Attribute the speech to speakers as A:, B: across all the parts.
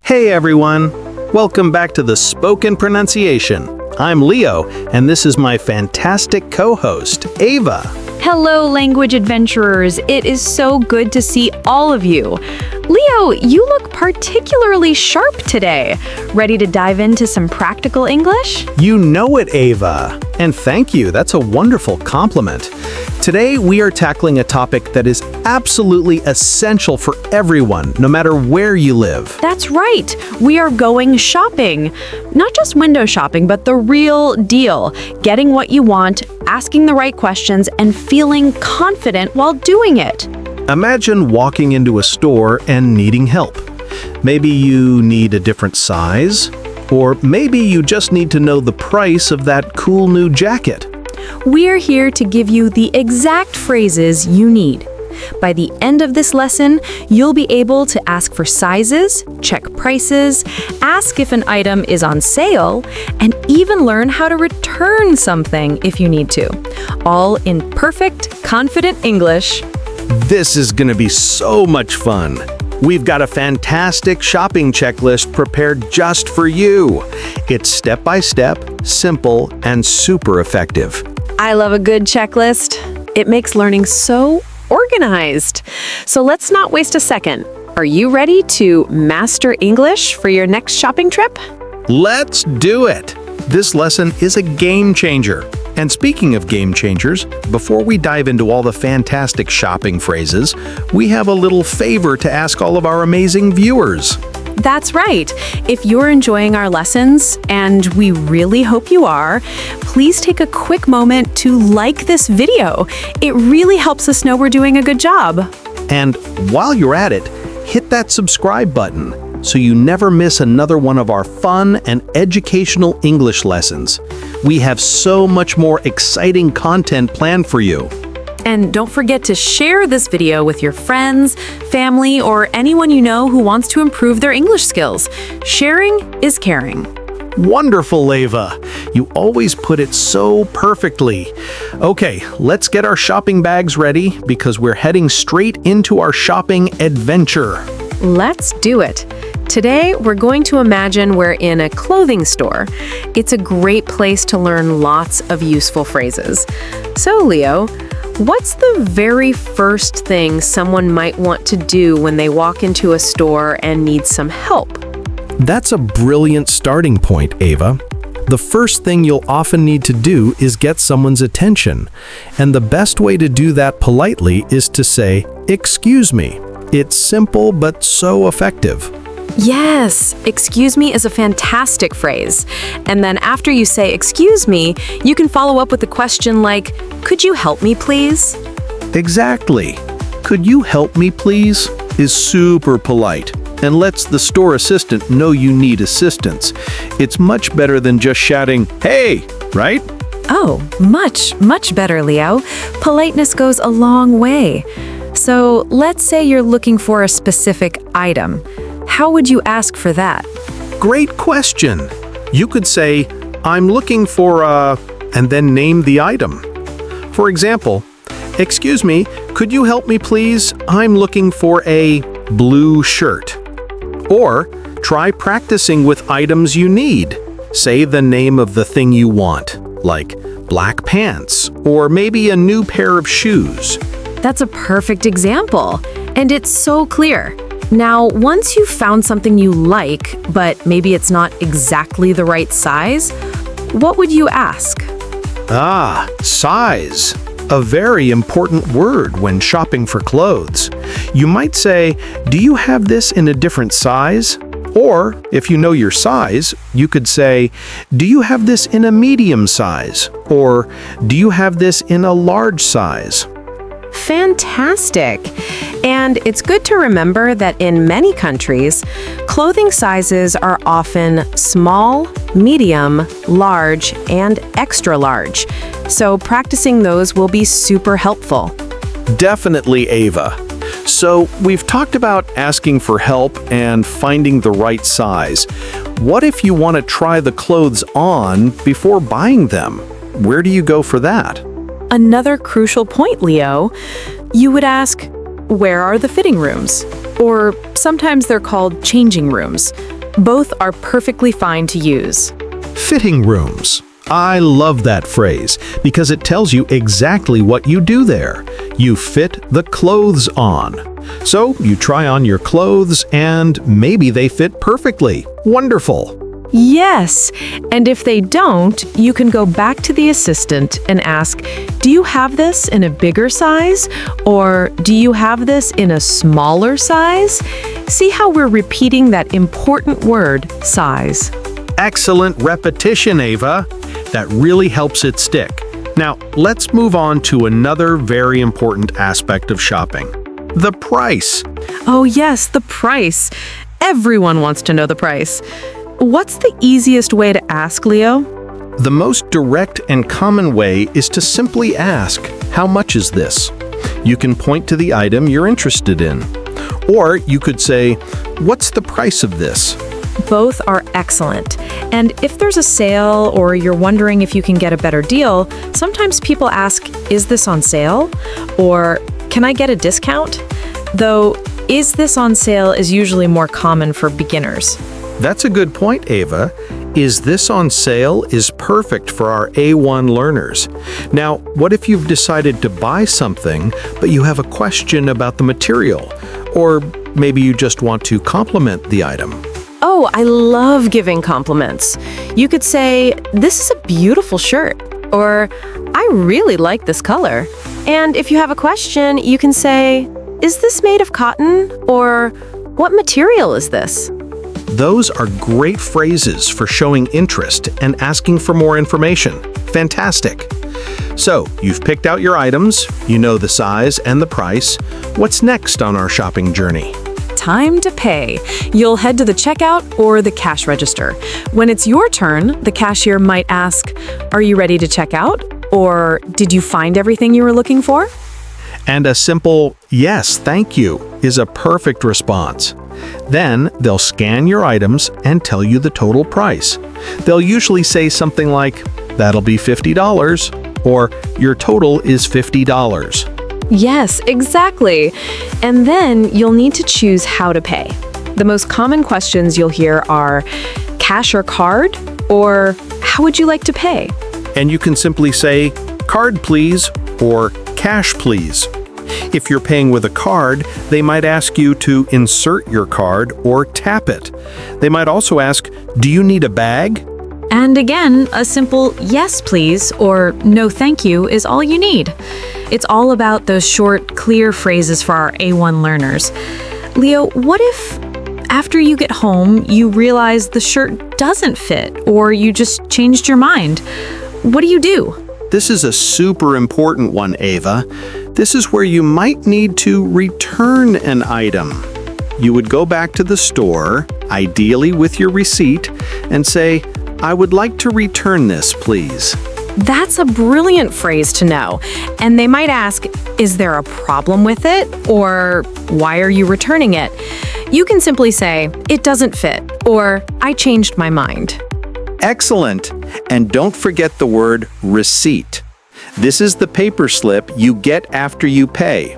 A: Hey everyone! Welcome back to the Spoken Pronunciation. I'm Leo, and this is my fantastic co-host, Ava.
B: Hello, language adventurers. It is so good to see all of you. Leo, you look particularly sharp today. Ready to dive into some practical English?
A: You know it, Ava. And thank you, that's a wonderful compliment. Today, we are tackling a topic that is absolutely essential for everyone, no matter where you live.
B: That's right. We are going shopping. Not just window shopping, but the real deal. Getting what you want, asking the right questions, and feeling confident while doing it.
A: Imagine walking into a store and needing help. Maybe you need a different size, or maybe you just need to know the price of that cool new jacket.
B: We're here to give you the exact phrases you need. By the end of this lesson, you'll be able to ask for sizes, check prices, ask if an item is on sale, and even learn how to return something if you need to. All in perfect, confident English.
A: This is going to be so much fun. We've got a fantastic shopping checklist prepared just for you. It's step-by-step, simple, and super effective.
B: I love a good checklist. It makes learning so organized. So let's not waste a second. Are you ready to master English for your next shopping trip?
A: Let's do it! This lesson is a game changer. And speaking of game changers, before we dive into all the fantastic shopping phrases, we have a little favor to ask all of our amazing viewers.
B: That's right. If you're enjoying our lessons, and we really hope you are, please take a quick moment to like this video. It really helps us know we're doing a good job.
A: And while you're at it, hit that subscribe button so you never miss another one of our fun and educational English lessons. We have so much more exciting content planned for you.
B: And don't forget to share this video with your friends, family, or anyone you know who wants to improve their English skills. Sharing is caring.
A: Wonderful, Ava. You always put it so perfectly. Okay, let's get our shopping bags ready because we're heading straight into our shopping adventure.
B: Let's do it. Today, we're going to imagine we're in a clothing store. It's a great place to learn lots of useful phrases. So, Leo, what's the very first thing someone might want to do when they walk into a store and need some help?
A: That's a brilliant starting point, Ava. The first thing you'll often need to do is get someone's attention. And the best way to do that politely is to say, "Excuse me." It's simple but so effective.
B: Yes, excuse me is a fantastic phrase. And then after you say excuse me, you can follow up with a question like, could you help me please?
A: Exactly. Could you help me please is super polite and lets the store assistant know you need assistance. It's much better than just shouting, "Hey," right?
B: Oh, much better, Leo. Politeness goes a long way. So let's say you're looking for a specific item. How would you ask for that?
A: Great question. You could say, "I'm looking for a," and then name the item. For example, "Excuse me, could you help me please? I'm looking for a blue shirt." Or try practicing with items you need. Say the name of the thing you want, like black pants, or maybe a new pair of shoes.
B: That's a perfect example, and it's so clear. Now, once you've found something you like, but maybe it's not exactly the right size, what would you ask?
A: Ah, size. A very important word when shopping for clothes. You might say, "Do you have this in a different size?" Or, if you know your size, you could say, "Do you have this in a medium size?" Or, "Do you have this in a large size?"
B: Fantastic! And it's good to remember that in many countries, clothing sizes are often small, medium, large, and extra large. So practicing those will be super helpful.
A: Definitely, Ava. So we've talked about asking for help and finding the right size. What if you want to try the clothes on before buying them? Where do you go for that?
B: Another crucial point, Leo. You would ask, where are the fitting rooms? Or sometimes they're called changing rooms. Both are perfectly fine to use.
A: Fitting rooms. I love that phrase because it tells you exactly what you do there. You fit the clothes on. So you try on your clothes and maybe they fit perfectly. Wonderful.
B: Yes, and if they don't, you can go back to the assistant and ask, do you have this in a bigger size? Or do you have this in a smaller size? See how we're repeating that important word, size.
A: Excellent repetition, Ava. That really helps it stick. Now, let's move on to another very important aspect of shopping. The price.
B: Oh yes, the price. Everyone wants to know the price. What's the easiest way to ask, Leo?
A: The most direct and common way is to simply ask, how much is this? You can point to the item you're interested in. Or you could say, what's the price of this?
B: Both are excellent. And if there's a sale or you're wondering if you can get a better deal, sometimes people ask, is this on sale? Or can I get a discount? Though, is this on sale is usually more common for beginners.
A: That's a good point, Ava. Is this on sale is perfect for our A1 learners. Now, what if you've decided to buy something, but you have a question about the material? Or maybe you just want to compliment the item.
B: Oh, I love giving compliments. You could say, this is a beautiful shirt, or I really like this color. And if you have a question, you can say, is this made of cotton? Or what material is this?
A: Those are great phrases for showing interest and asking for more information. Fantastic. So, you've picked out your items, you know the size and the price. What's next on our shopping journey?
B: Time to pay. You'll head to the checkout or the cash register. When it's your turn, the cashier might ask, are you ready to check out? Or did you find everything you were looking for?
A: And a simple, yes, thank you, is a perfect response. Then they'll scan your items and tell you the total price. They'll usually say something like, that'll be $50, or your total is $50.
B: Yes, exactly. And then you'll need to choose how to pay. The most common questions you'll hear are, cash or card? Or how would you like to pay?
A: And you can simply say, card please, or cash please. If you're paying with a card, they might ask you to insert your card or tap it. They might also ask, do you need a bag?
B: And again, a simple yes please or no thank you is all you need. It's all about those short, clear phrases for our A1 learners. Leo, what if after you get home, you realize the shirt doesn't fit or you just changed your mind? What do?
A: This is a super important one, Ava. This is where you might need to return an item. You would go back to the store, ideally with your receipt, and say, I would like to return this, please.
B: That's a brilliant phrase to know. And they might ask, is there a problem with it? Or why are you returning it? You can simply say, it doesn't fit, or I changed my mind.
A: Excellent. And don't forget the word receipt. This is the paper slip you get after you pay.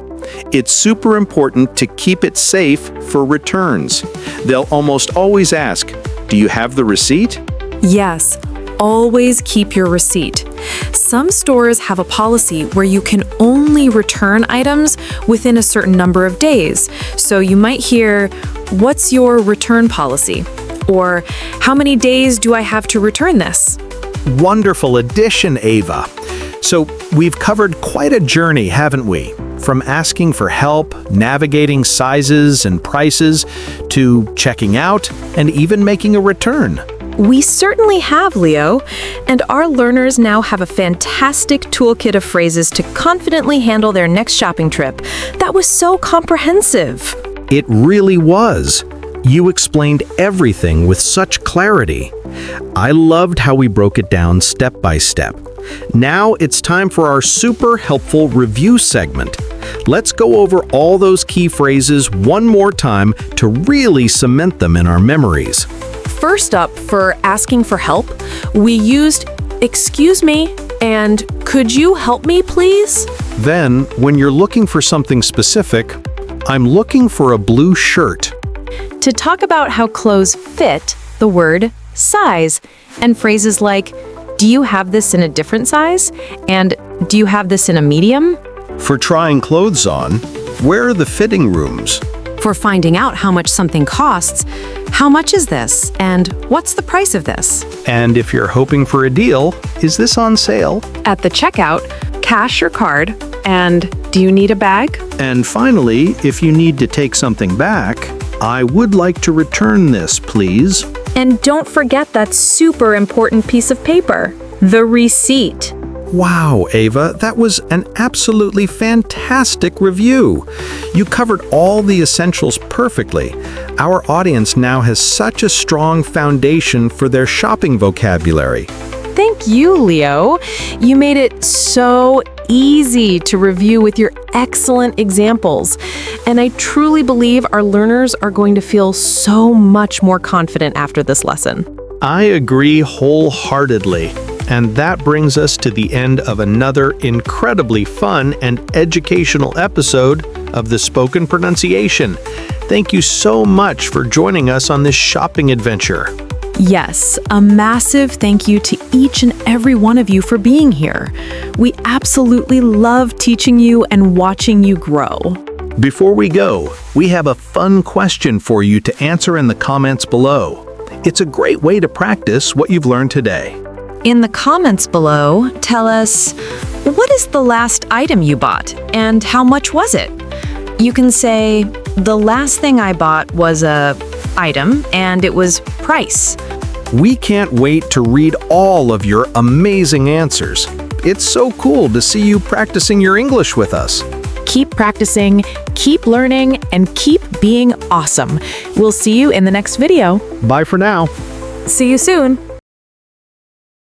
A: It's super important to keep it safe for returns. They'll almost always ask, do you have the receipt?
B: Yes, always keep your receipt. Some stores have a policy where you can only return items within a certain number of days. So you might hear, what's your return policy? Or how many days do I have to return this?
A: Wonderful addition, Ava. So we've covered quite a journey, haven't we? From asking for help, navigating sizes and prices, to checking out, and even making a return.
B: We certainly have, Leo, and our learners now have a fantastic toolkit of phrases to confidently handle their next shopping trip. That was so comprehensive.
A: It really was. You explained everything with such clarity. I loved how we broke it down step by step. Now it's time for our super helpful review segment. Let's go over all those key phrases one more time to really cement them in our memories.
B: First up, for asking for help, we used excuse me and could you help me please?
A: Then, when you're looking for something specific, I'm looking for a blue shirt.
B: to talk about how clothes fit the word size, and phrases like, do you have this in a different size? And do you have this in a medium?
A: For trying clothes on, where are the fitting rooms?
B: For finding out how much something costs, how much is this? And what's the price of this?
A: And if you're hoping for a deal, is this on sale?
B: At the checkout, cash or card, and do you need a bag?
A: And finally, if you need to take something back, I would like to return this, please.
B: And don't forget that super important piece of paper, the receipt.
A: Wow, Ava, that was an absolutely fantastic review. You covered all the essentials perfectly. Our audience now has such a strong foundation for their shopping vocabulary.
B: Thank you, Leo. You made it so easy to review with your excellent examples. And I truly believe our learners are going to feel so much more confident after this lesson.
A: I agree wholeheartedly. And that brings us to the end of another incredibly fun and educational episode of the Spoken Pronunciation. Thank you so much for joining us on this shopping adventure.
B: Yes, a massive thank you to each and every one of you for being here. We absolutely love teaching you and watching you grow.
A: Before we go, we have a fun question for you to answer in the comments below. It's a great way to practice what you've learned today.
B: In the comments below, tell us, what is the last item you bought and how much was it? You can say, the last thing I bought was a item and it was price.
A: We can't wait to read all of your amazing answers. It's so cool to see you practicing your English with us.
B: Keep practicing, keep learning, and keep being awesome. We'll see you in the next video.
A: Bye for now.
B: See you soon.